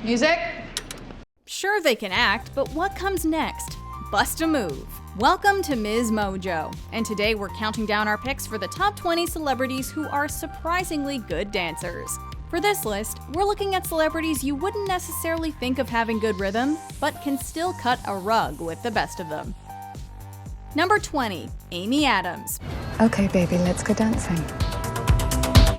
Music? Sure, they can act, but what comes next? Bust a move. Welcome to MsMojo, and today we're counting down our picks for the top 20 celebrities who are surprisingly good dancers. For this list, we're looking at celebrities you wouldn't necessarily think of having good rhythm, but can still cut a rug with the best of them. Number 20, Amy Adams. Okay, baby, let's go dancing.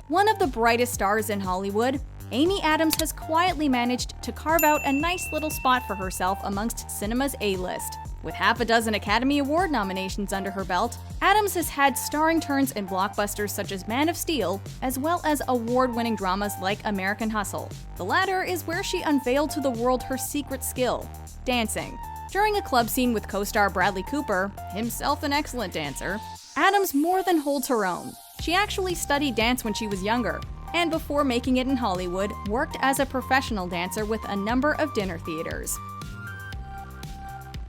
One of the brightest stars in Hollywood, Amy Adams has quietly managed to carve out a nice little spot for herself amongst cinema's A-list. With half a dozen Academy Award nominations under her belt, Adams has had starring turns in blockbusters such as Man of Steel, as well as award-winning dramas like American Hustle. The latter is where she unveiled to the world her secret skill, dancing. During a club scene with co-star Bradley Cooper, himself an excellent dancer, Adams more than holds her own. She actually studied dance when she was younger, and before making it in Hollywood, worked as a professional dancer with a number of dinner theaters.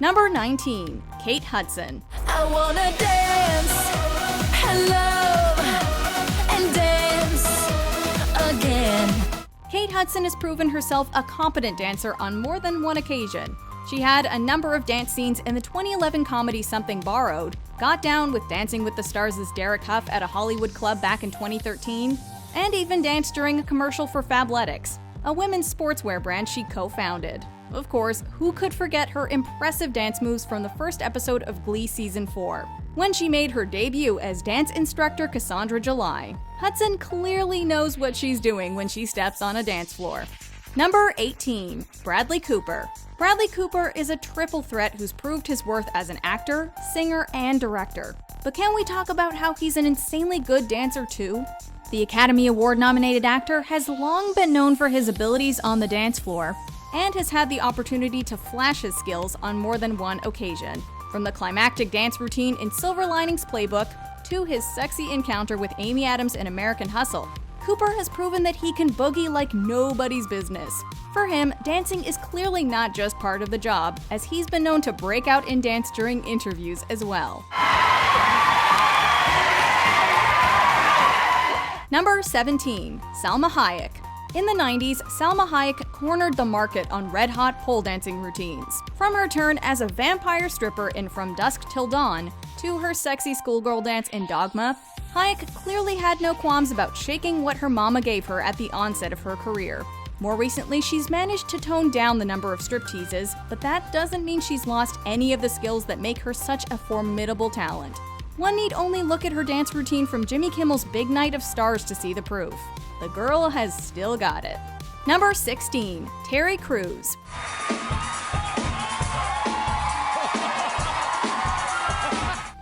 Number 19, Kate Hudson. I wanna dance, and love, and dance again. Kate Hudson has proven herself a competent dancer on more than one occasion. She had a number of dance scenes in the 2011 comedy Something Borrowed, got down with Dancing with the Stars' Derek Huff at a Hollywood club back in 2013, and even danced during a commercial for Fabletics, a women's sportswear brand she co-founded. Of course, who could forget her impressive dance moves from the first episode of Glee Season 4, when she made her debut as dance instructor Cassandra July. Hudson clearly knows what she's doing when she steps on a dance floor. Number 18, Bradley Cooper. Bradley Cooper is a triple threat who's proved his worth as an actor, singer, and director. But can we talk about how he's an insanely good dancer too? The Academy Award-nominated actor has long been known for his abilities on the dance floor, and has had the opportunity to flash his skills on more than one occasion. From the climactic dance routine in Silver Linings Playbook to his sexy encounter with Amy Adams in American Hustle, Cooper has proven that he can boogie like nobody's business. For him, dancing is clearly not just part of the job, as he's been known to break out in dance during interviews as well. Number 17, Salma Hayek. In the 90s, Salma Hayek cornered the market on red-hot pole dancing routines. From her turn as a vampire stripper in From Dusk Till Dawn to her sexy schoolgirl dance in Dogma, Hayek clearly had no qualms about shaking what her mama gave her at the onset of her career. More recently, she's managed to tone down the number of stripteases, but that doesn't mean she's lost any of the skills that make her such a formidable talent. One need only look at her dance routine from Jimmy Kimmel's Big Night of Stars to see the proof. The girl has still got it. Number 16, Terry Crews.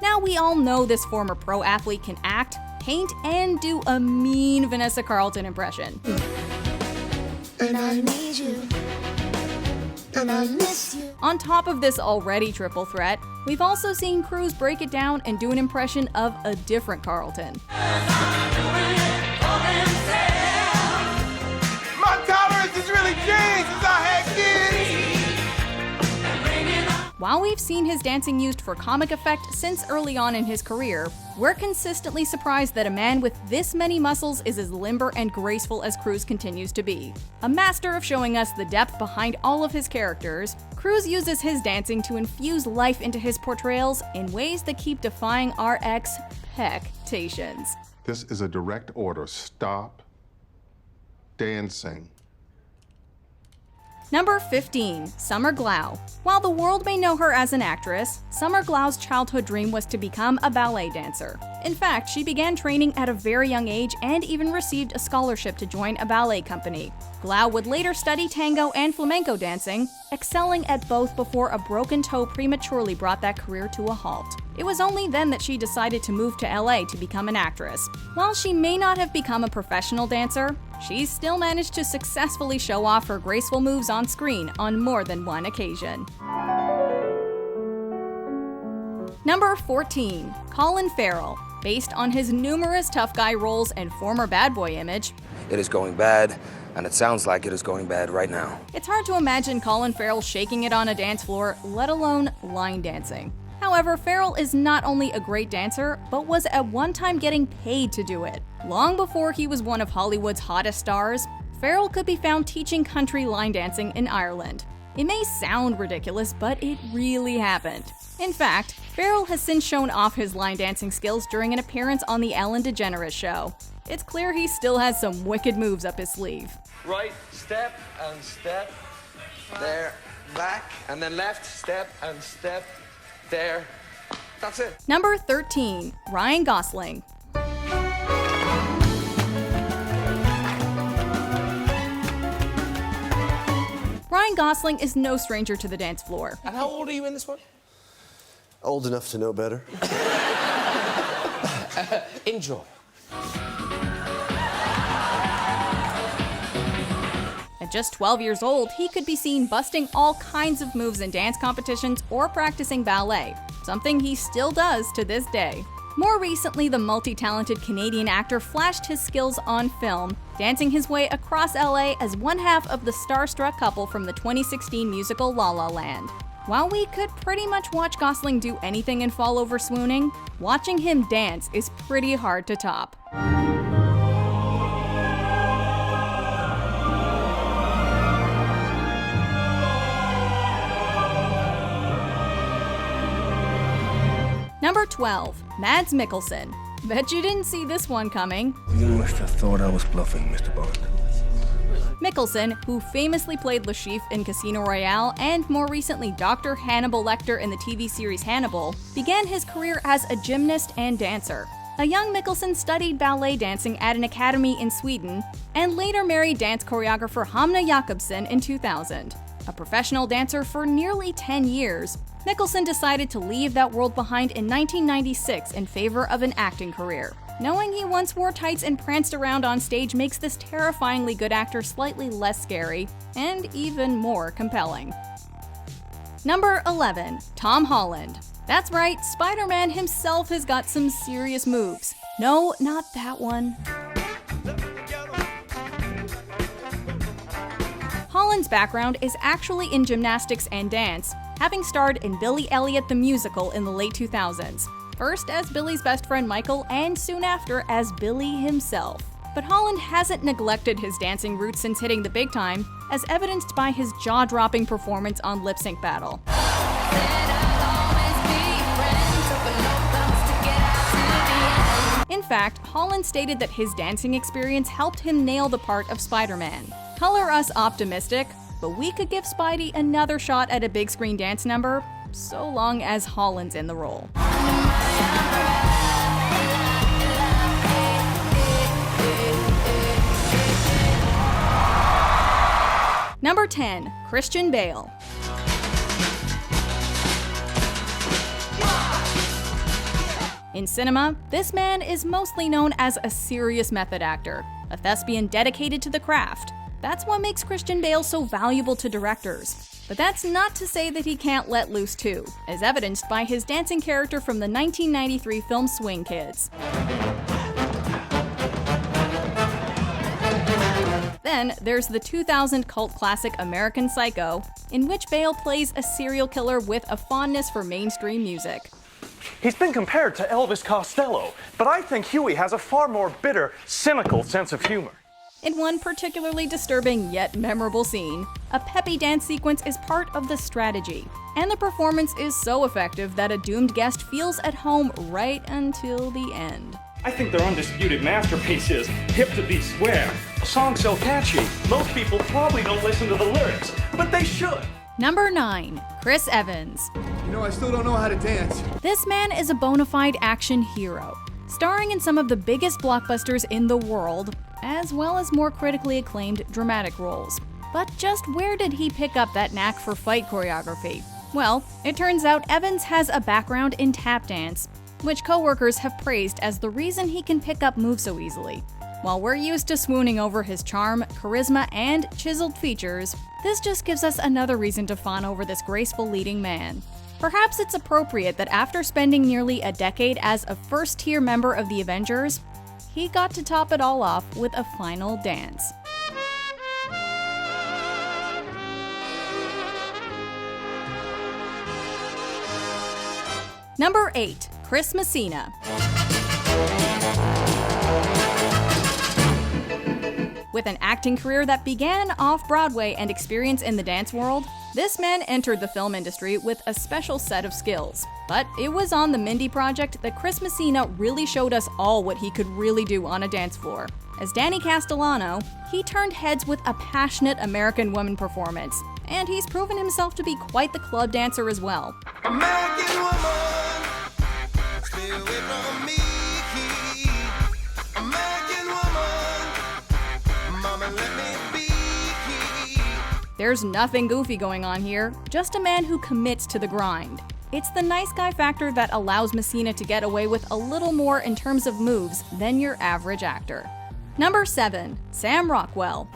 Now we all know this former pro athlete can act, paint, and do a mean Vanessa Carlton impression. And I need you, and I miss you. On top of this already triple threat, we've also seen Crews break it down and do an impression of a different Carlton. While we've seen his dancing used for comic effect since early on in his career, we're consistently surprised that a man with this many muscles is as limber and graceful as Crews continues to be. A master of showing us the depth behind all of his characters, Crews uses his dancing to infuse life into his portrayals in ways that keep defying our expectations. This is a direct order. Stop dancing. Number 15, Summer Glau. While the world may know her as an actress, Summer Glau's childhood dream was to become a ballet dancer. In fact, she began training at a very young age and even received a scholarship to join a ballet company. Glau would later study tango and flamenco dancing, excelling at both before a broken toe prematurely brought that career to a halt. It was only then that she decided to move to LA to become an actress. While she may not have become a professional dancer, she's still managed to successfully show off her graceful moves on screen on more than one occasion. Number 14, Colin Farrell. Based on his numerous tough guy roles and former bad boy image, it is going bad, and it sounds like it is going bad right now. It's hard to imagine Colin Farrell shaking it on a dance floor, let alone line dancing. However, Farrell is not only a great dancer, but was at one time getting paid to do it. Long before he was one of Hollywood's hottest stars, Farrell could be found teaching country line dancing in Ireland. It may sound ridiculous, but it really happened. In fact, Farrell has since shown off his line dancing skills during an appearance on The Ellen DeGeneres Show. It's clear he still has some wicked moves up his sleeve. Right, step and step, there, back, and then left, step and step, there. That's it. Number 13, Ryan Gosling. Ryan Gosling is no stranger to the dance floor. And how old are you in this one? Old enough to know better. Enjoy. At just 12 years old, he could be seen busting all kinds of moves in dance competitions or practicing ballet, something he still does to this day. More recently, the multi-talented Canadian actor flashed his skills on film, dancing his way across LA as one half of the starstruck couple from the 2016 musical La La Land. While we could pretty much watch Gosling do anything and fall over swooning, watching him dance is pretty hard to top. Number 12, Mads Mikkelsen. Bet you didn't see this one coming. You must have thought I was bluffing, Mr. Bond. Mikkelsen, who famously played Le Chiffre in Casino Royale and more recently Dr. Hannibal Lecter in the TV series Hannibal, began his career as a gymnast and dancer. A young Mikkelsen studied ballet dancing at an academy in Sweden and later married dance choreographer Hamna Jakobsen in 2000. A professional dancer for nearly 10 years, Mikkelsen decided to leave that world behind in 1996 in favor of an acting career. Knowing he once wore tights and pranced around on stage makes this terrifyingly good actor slightly less scary and even more compelling. Number 11, Tom Holland. That's right, Spider-Man himself has got some serious moves. No, not that one. Holland's background is actually in gymnastics and dance, having starred in Billy Elliot the Musical in the late 2000s. First as Billy's best friend Michael, and soon after as Billy himself. But Holland hasn't neglected his dancing roots since hitting the big time, as evidenced by his jaw-dropping performance on Lip Sync Battle. In fact, Holland stated that his dancing experience helped him nail the part of Spider-Man. Color us optimistic, but we could give Spidey another shot at a big screen dance number, so long as Holland's in the role. Number 10, Christian Bale. In cinema, this man is mostly known as a serious method actor, a thespian dedicated to the craft. That's what makes Christian Bale so valuable to directors. But that's not to say that he can't let loose too, as evidenced by his dancing character from the 1993 film Swing Kids. Then there's the 2000 cult classic American Psycho, in which Bale plays a serial killer with a fondness for mainstream music. He's been compared to Elvis Costello, but I think Huey has a far more bitter, cynical sense of humor. In one particularly disturbing yet memorable scene, a peppy dance sequence is part of the strategy, and the performance is so effective that a doomed guest feels at home right until the end. I think their undisputed masterpiece is Hip to Be Square. A song so catchy, most people probably don't listen to the lyrics, but they should. Number 9, Chris Evans. You know, I still don't know how to dance. This man is a bona fide action hero, starring in some of the biggest blockbusters in the world, as well as more critically acclaimed dramatic roles. But just where did he pick up that knack for fight choreography? Well, it turns out Evans has a background in tap dance, which coworkers have praised as the reason he can pick up moves so easily. While we're used to swooning over his charm, charisma, and chiseled features, this just gives us another reason to fawn over this graceful leading man. Perhaps it's appropriate that after spending nearly a decade as a first-tier member of the Avengers, he got to top it all off with a final dance. Number 8, Chris Messina. With with an acting career that began off-Broadway and experience in the dance world, this man entered the film industry with a special set of skills. But it was on the Mindy Project that Chris Messina really showed us all what he could really do on a dance floor. As Danny Castellano, he turned heads with a passionate American woman performance, and he's proven himself to be quite the club dancer as well. American woman, stay away from me. American woman, mama, let me be. There's nothing goofy going on here, just a man who commits to the grind. It's the nice guy factor that allows Messina to get away with a little more in terms of moves than your average actor. Number 7. Sam Rockwell.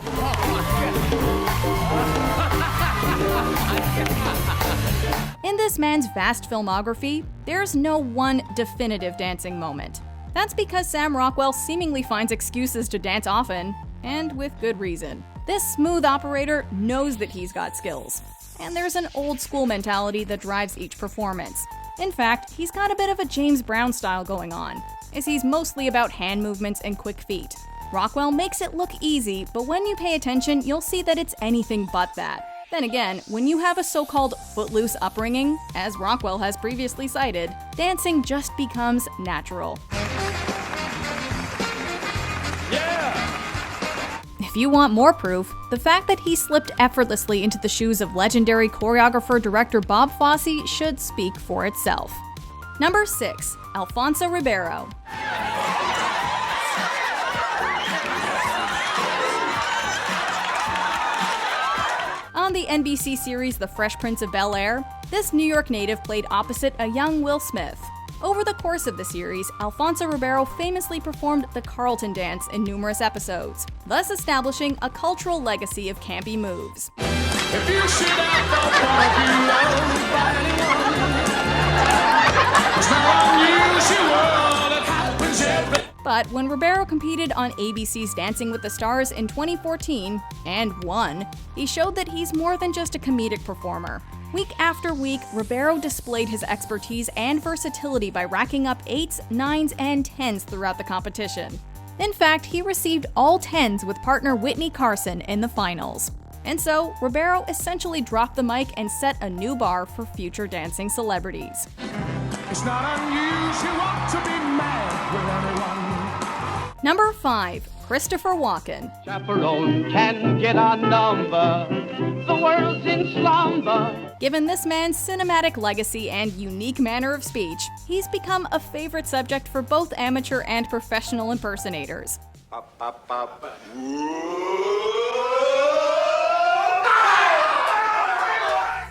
In this man's vast filmography, there's no one definitive dancing moment. That's because Sam Rockwell seemingly finds excuses to dance often, and with good reason. This smooth operator knows that he's got skills, and there's an old school mentality that drives each performance. In fact, he's got a bit of a James Brown style going on, as he's mostly about hand movements and quick feet. Rockwell makes it look easy, but when you pay attention, you'll see that it's anything but that. Then again, when you have a so-called footloose upbringing, as Rockwell has previously cited, dancing just becomes natural. If you want more proof, the fact that he slipped effortlessly into the shoes of legendary choreographer-director Bob Fosse should speak for itself. Number 6. Alfonso Ribeiro. On the NBC series The Fresh Prince of Bel-Air, this New York native played opposite a young Will Smith. Over the course of the series, Alfonso Ribeiro famously performed the Carlton dance in numerous episodes, thus establishing a cultural legacy of campy moves. If you should have thought by anyone, it's not unusual, it happens every. But when Ribeiro competed on ABC's Dancing with the Stars in 2014, and won, he showed that he's more than just a comedic performer. Week after week, Ribeiro displayed his expertise and versatility by racking up 8s, 9s, and 10s throughout the competition. In fact, he received all 10s with partner Whitney Carson in the finals. And so, Ribeiro essentially dropped the mic and set a new bar for future dancing celebrities. It's not unusual to be mad with anyone. Number 5. Christopher Walken. Chaperone can get a number. The world's in slumber. Given this man's cinematic legacy and unique manner of speech, he's become a favorite subject for both amateur and professional impersonators.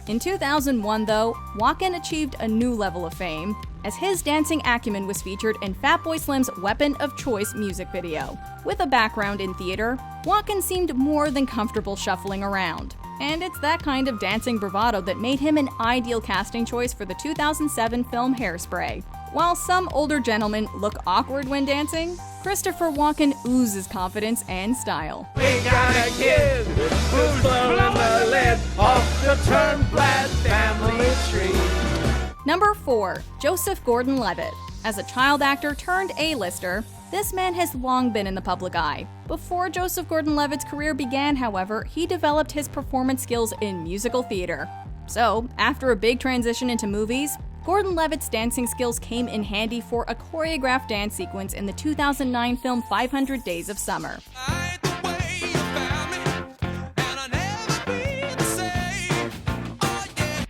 In 2001, though, Walken achieved a new level of fame, as his dancing acumen was featured in Fatboy Slim's Weapon of Choice music video. With a background in theater, Walken seemed more than comfortable shuffling around. And it's that kind of dancing bravado that made him an ideal casting choice for the 2007 film Hairspray. While some older gentlemen look awkward when dancing, Christopher Walken oozes confidence and style. We got a kid who's blowing the lid off the Turnblad family tree. Number 4. Joseph Gordon-Levitt. As a child actor turned A-lister, this man has long been in the public eye. Before Joseph Gordon-Levitt's career began, however, he developed his performance skills in musical theater. So, after a big transition into movies, Gordon-Levitt's dancing skills came in handy for a choreographed dance sequence in the 2009 film 500 Days of Summer.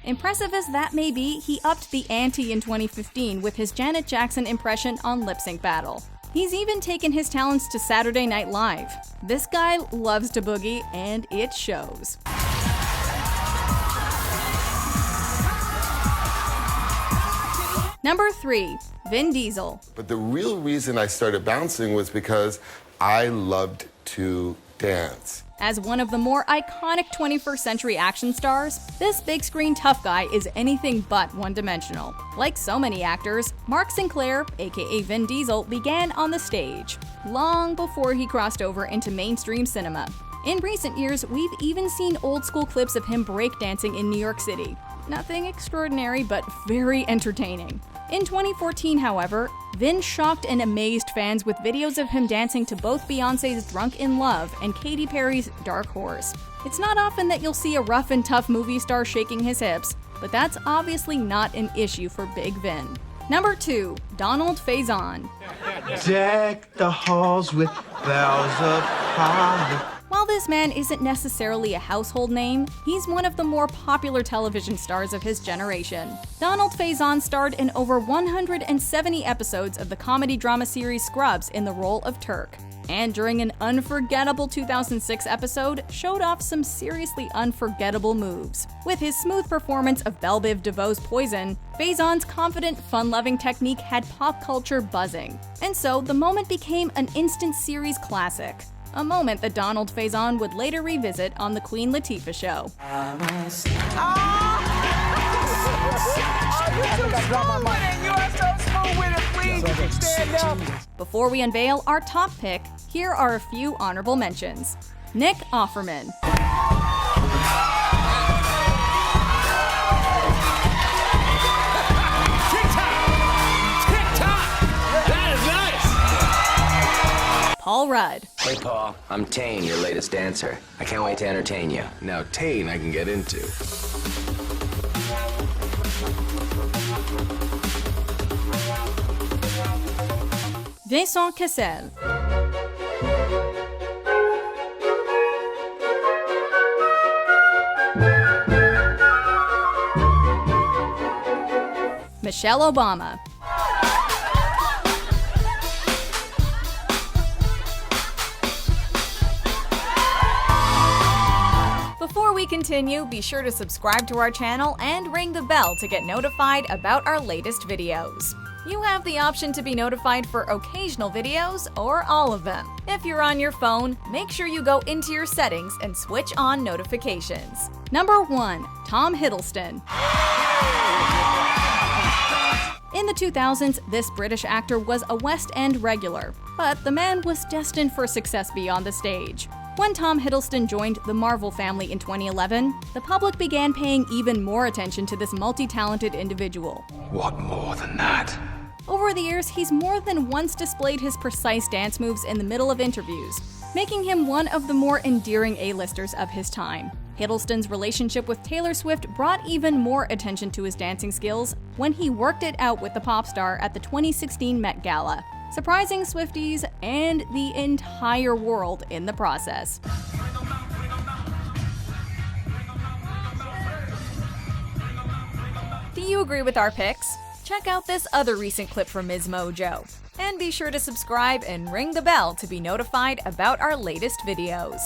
Impressive as that may be, he upped the ante in 2015 with his Janet Jackson impression on Lip Sync Battle. He's even taken his talents to Saturday Night Live. This guy loves to boogie, and it shows. Number 3. Vin Diesel. But the real reason I started bouncing was because I loved to dance. As one of the more iconic 21st century action stars, this big screen tough guy is anything but one-dimensional. Like so many actors, Mark Sinclair, aka Vin Diesel, began on the stage, long before he crossed over into mainstream cinema. In recent years, we've even seen old-school clips of him breakdancing in New York City. Nothing extraordinary, but very entertaining. In 2014, however, Vin shocked and amazed fans with videos of him dancing to both Beyoncé's Drunk in Love and Katy Perry's Dark Horse. It's not often that you'll see a rough and tough movie star shaking his hips, but that's obviously not an issue for Big Vin. Number 2. Donald Faison. Deck the halls with boughs of holly. While this man isn't necessarily a household name, he's one of the more popular television stars of his generation. Donald Faison starred in over 170 episodes of the comedy drama series Scrubs in the role of Turk, and during an unforgettable 2006 episode, showed off some seriously unforgettable moves. With his smooth performance of Belle Biv DeVoe's Poison, Faison's confident, fun-loving technique had pop culture buzzing, and so the moment became an instant series classic. A moment that Donald Faison would later revisit on The Queen Latifah Show. Before we unveil our top pick, here are a few honorable mentions. Nick Offerman. Paul Rudd. Hey, Paul. I'm Tane, your latest dancer. I can't wait to entertain you. Now, Tane I can get into. Vincent Cassel. Michelle Obama. Before we continue, be sure to subscribe to our channel and ring the bell to get notified about our latest videos. You have the option to be notified for occasional videos or all of them. If you're on your phone, make sure you go into your settings and switch on notifications. Number 1. Tom Hiddleston. In the 2000s, this British actor was a West End regular, but the man was destined for success beyond the stage. When Tom Hiddleston joined the Marvel family in 2011, the public began paying even more attention to this multi-talented individual. What more than that? Over the years, he's more than once displayed his precise dance moves in the middle of interviews, making him one of the more endearing A-listers of his time. Hiddleston's relationship with Taylor Swift brought even more attention to his dancing skills when he worked it out with the pop star at the 2016 Met Gala, surprising Swifties and the entire world in the process. Do you agree with our picks? Check out this other recent clip from MsMojo. And be sure to subscribe and ring the bell to be notified about our latest videos.